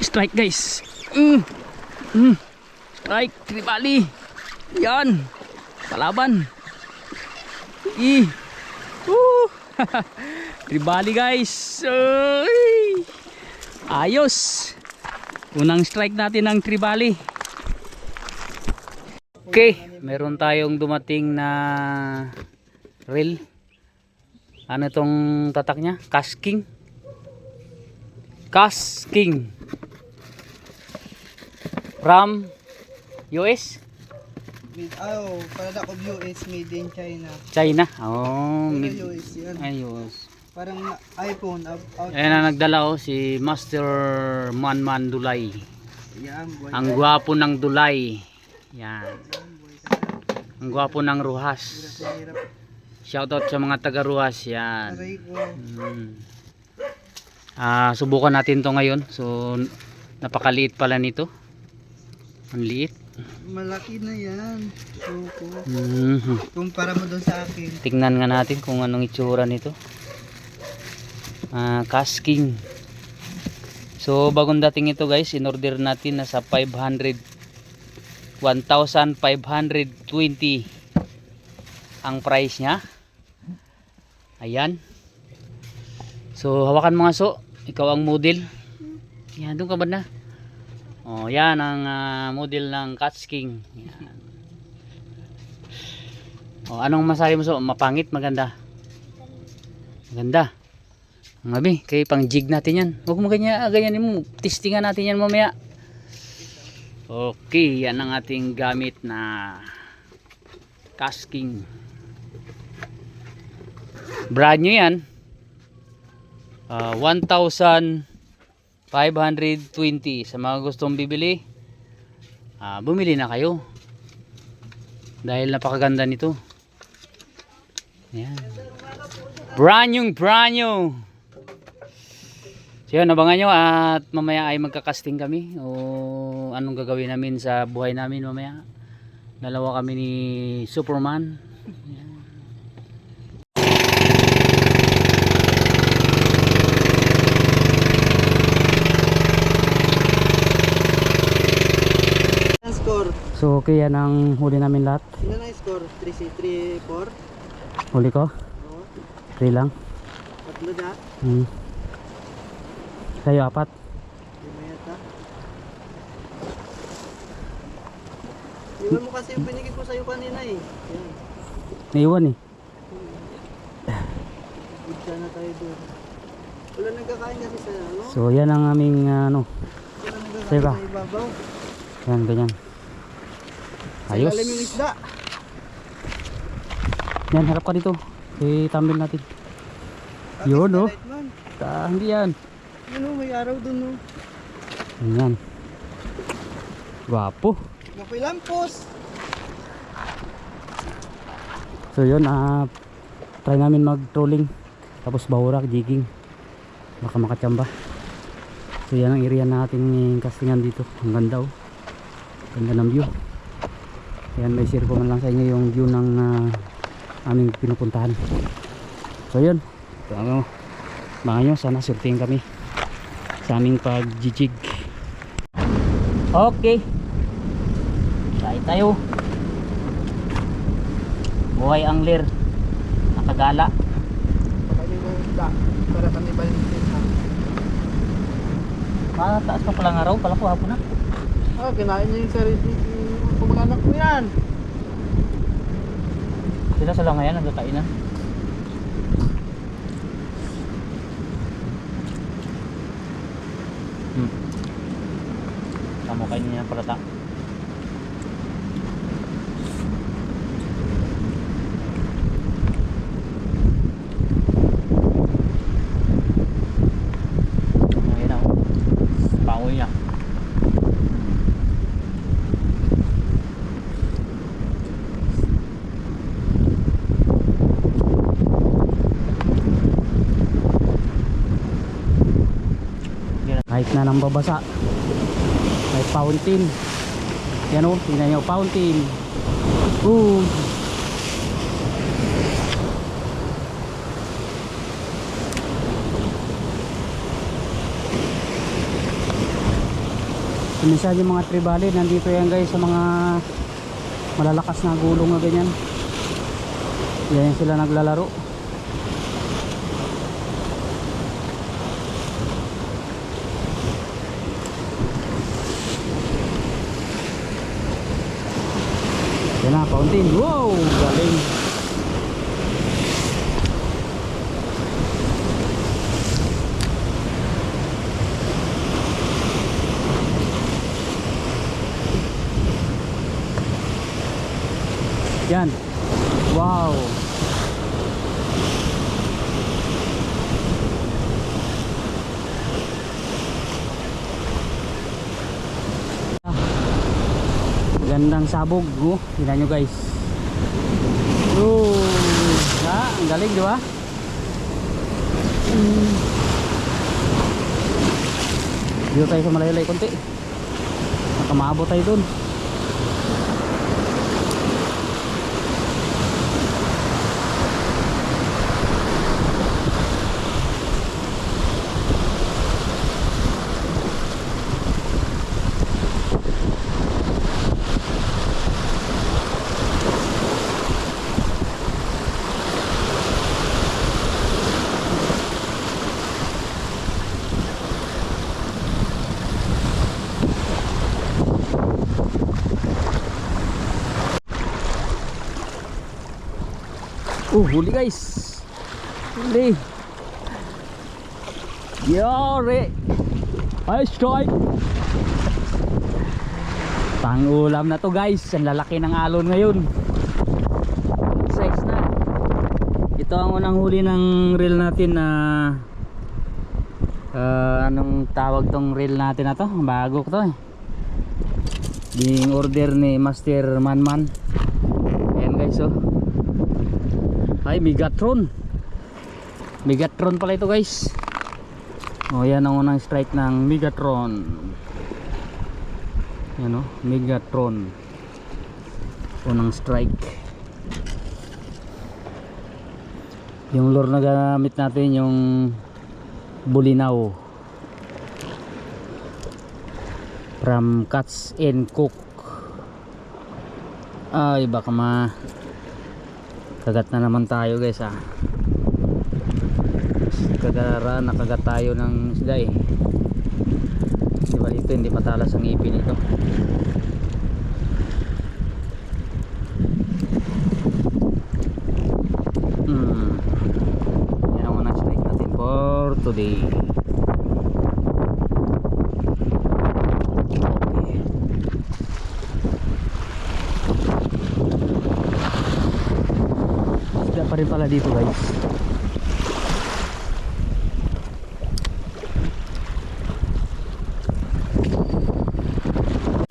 strike guys. Strike, tribali. Yan. Kalaban. Tribali guys. Ayos. Unang strike natin ng tribali. Okay, meron tayong dumating na reel. Ano itong tatak niya? Casking. Casking. From US? Product of US, made in China. China? Oh, Pero US yan. Ay, US. Parang iPhone. Ayan na nagdala si Master Man Dulay. Yan, boy. Ang gwapo ng Dulay. Yan. Ang gwapo ng Ruhas. Shoutout sa mga taga Ruhas. Yan. Subukan natin to ngayon. So napakaliit pala nito. Ang liit. Malaki na yan. Kumpara mo doon sa akin. Tingnan nga natin kung anong itsura nito. Casking. So bagong dating ito guys, in order natin nasa 1,520 ang price nya. Ayan. So hawakan mga so, ikaw ang model. Yan, doon ka ba na? Oh, yan ang model ng Casking. Yan. Oh, anong masabi mo so? Mapangit, maganda? Maganda. Mabi, kay pang jig natin yan. Huwag mo ganyan mo. Testingan natin yan mamaya. Okay, yan ang ating gamit na Casking. Brand new yan. 1,520 sa mga gustong bibili. Bumili na kayo. Dahil napakaganda nito. Yan. Brand new. So yun, abangan nyo at mamaya ay magkakasting kami o anong gagawin namin sa buhay namin mamaya. Dalawa kami ni Superman. Score. So okay, yan ang huli namin lahat. Sino na yung score? 3-4? Huli ko? Oo. 3 lang. Tatlo na? Kayo 4. Lima yata. Iwan mo kasi yung binigay ko sa'yo kanina eh. Yan. Naiwan eh. Good sana tayo doon. Wala nagkakain kasi sa ano? So yan ang aming Wala Sige nagkakain ba? sa ibabaw. yan, ganyan. Ayos. Sa ilalim yung isda. Yan, harap ka dito. I-thumbnail natin. Yun, no? Hindi yan. Ano, may araw dun, no? Yan. Gwapo. Makoy lampos. So yun, try namin mag-trolling. Tapos bahurak, jigging. Baka makachamba. So yan ang area natin castingan dito. Ang ganda oh. Ganda ng view. Yan, may share ko man lang sa inyo yung view ng aming pinupuntahan. So yun. Mga nyo, sana surting kami sa aming pag-jig. Okay. Tayo tayo. Buhay angler. Nakagala. Pakainin ko yung isda para kami balikin ha. Mataas pa palang araw. Pala ko hapon na. Kinain niya yung sarili. Kumakanak ko yan. Sila sa lang ngayon nagkakainan. Kamu kain niya ng palata. Ayan na. Pangoy niya. Kahit na nang babasa, may fountain. Yan o, tingnan nyo, fountain. Minsan yung mga tribali nandito yan guys sa mga malalakas na gulong na ganyan. Yan sila naglalaro. Yan na, fountain. Wow, galing. Yan. Wow. Gandang sabog, oh. Tingnan nyo guys. Oh, ang galing, di ba? Dito tayo sa malaylay konti. Nakamabot tayo dun. Huli guys. Huli. Yore. Ay, strike. Pang-ulam na to guys. Ang lalaki ng alon ngayon. Size na. Ito ang unang huli ng reel natin na anong tawag tong reel natin na to? Bago ko to eh. Ding order ni Master Manman. Ayan guys, oh. Ay, Megatron. Megatron pala ito guys. O, yan ang unang strike ng Megatron. Yan o, Megatron. Unang strike. Yung lure na gamit natin yung Bulinaw from Catch and Cook. Ay, baka kagat na naman tayo guys ah. Nakagat tayo ng isda eh. Diba dito hindi matalas ang ipin ito. Yan ang unang strike natin for today. Pa rin pala dito guys.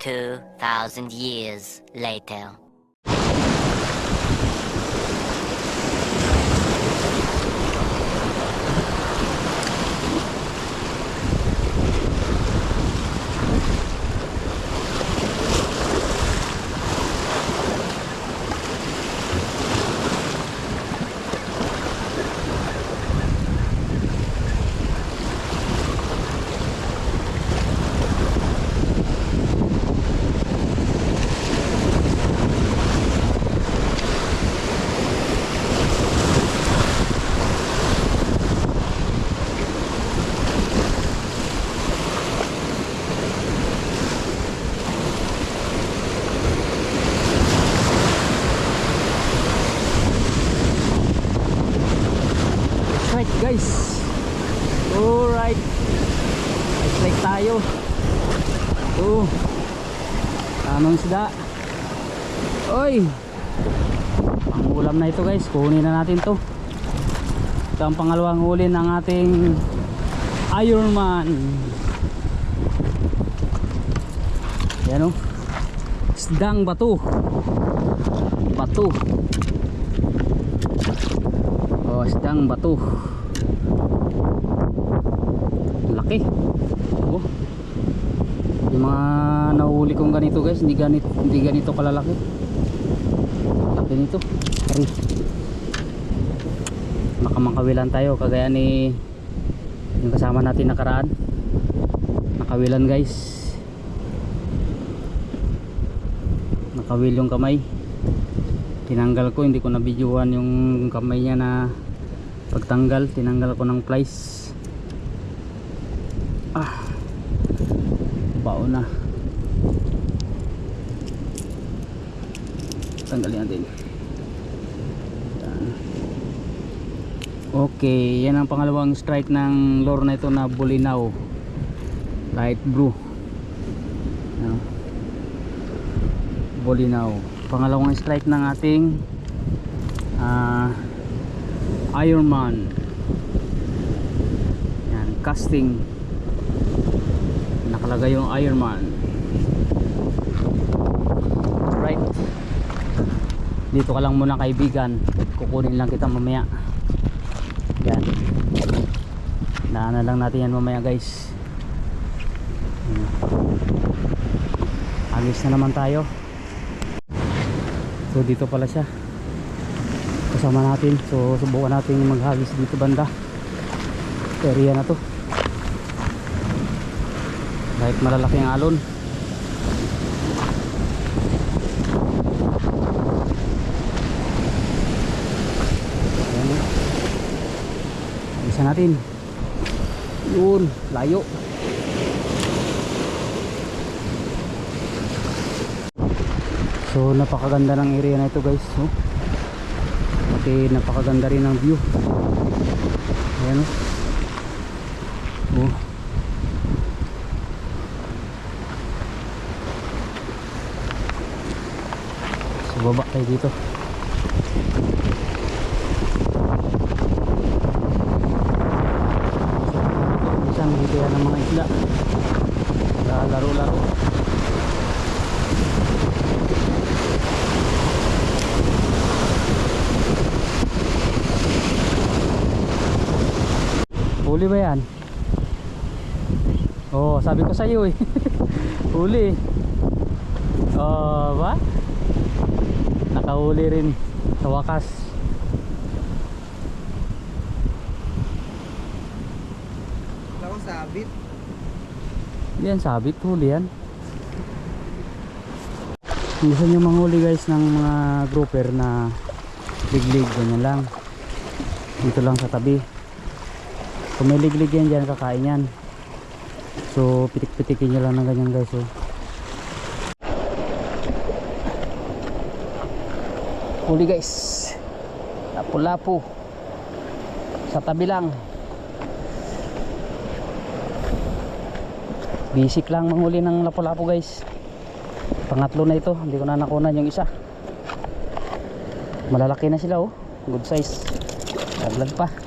$2,000 years later. Guys, alright, strike tayo. Anong sida? Oy, ang ulam na ito guys, kunin na natin to. Ito ang pangalawang huli ng ating Ironman. Yan o, isdang bato. Isdang bato. Laki. Oh. Yung mga nahuli kong ganito guys, hindi ganito kalalaki. Laki nito. Ari. Makawilan tayo kagaya ni yung kasama natin nakaraan. Nakawilan guys. nakawil yung kamay. Tinanggal ko, hindi ko na videoan yung kamay niya na pagtanggal. Tinanggal ko ng plies. Bao na. Tanggalin natin. Yan. Okay, yan ang pangalawang strike ng lure na ito na Bulinaw light blue. Yan. Bulinaw. Pangalawang strike ng ating Ironman. Yan, casting. Nakalagay yung Ironman. Right. Dito ka lang muna kaibigan, kukunin lang kita mamaya. Yan, daanan lang natin yan mamaya guys. Agis na naman tayo. So dito pala siya kasama natin. So subukan natin maghagis dito banda area na to kahit malalaki ang alon. Isa natin yun, layo. So napakaganda ng area na ito guys. So, okay, napakaganda rin ng view. Ayan oh. So baba tayo dito. Isang dito yan ng mga isla. Laro-laro. Huli ba yan? Oh, sabi ko sa iyo eh. Huli. Oh, ba? Nakahuli rin sa wakas. Wala akong sabit. Yan, sabit. Huli yan. Kung gusto nyo manghuli guys ng mga grouper na liglig, ganyan lang. Dito lang sa tabi. Kung may liglig yan dyan, kakain yan. So pitik-pitikin nyo lang ng ganyan guys. So huli guys, lapu-lapu sa tabi lang. Basic lang manghuli ng lapu-lapu guys. Pangatlo na ito, hindi ko na nakunan yung isa. Malalaki na sila oh, good size. Daglag pa.